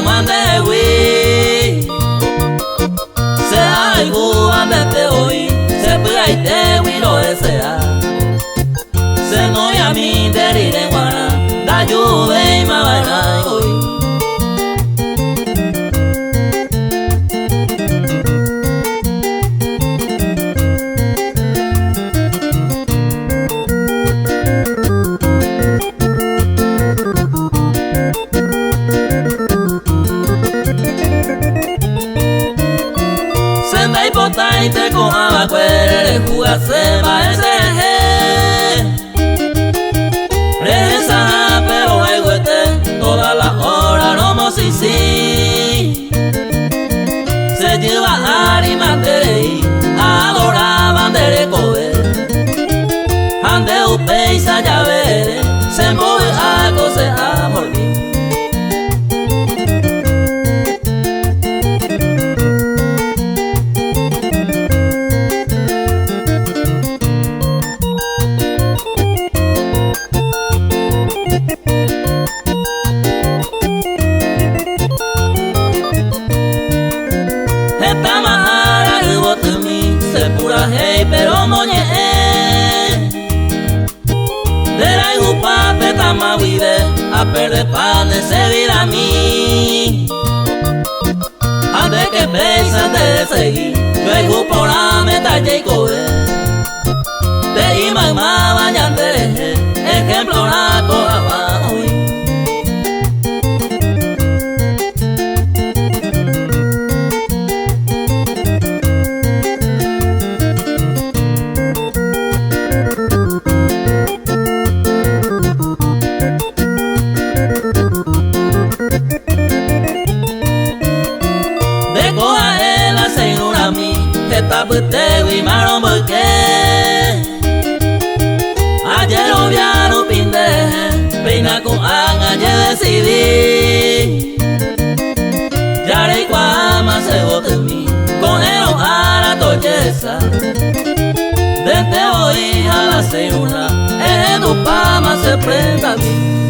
mandewi se aigu andete hoy se puede wiro esea se no ya mi derire guara da juve mabana hoy y te con abacuere jugase va ese reza pero luego toda la hora no mo si se lleva a arimaterei adoraban de coe ande upeisa ya veré se mueve a cose a morir. Esta mahara hubo tumi se pura hey pero moñe de la hupa petama vive a perder pan de seguir a mí ande que pesa de seguir luego por la meta y coge de ima bañante ejemplo la coja abajo. Esta puteo y marón porque ayer obviaron pinde peina con anga ya decidí ya de cuama se bote mí con el a la tolleza desde hoy a la cena en tu pama se prenda a mí.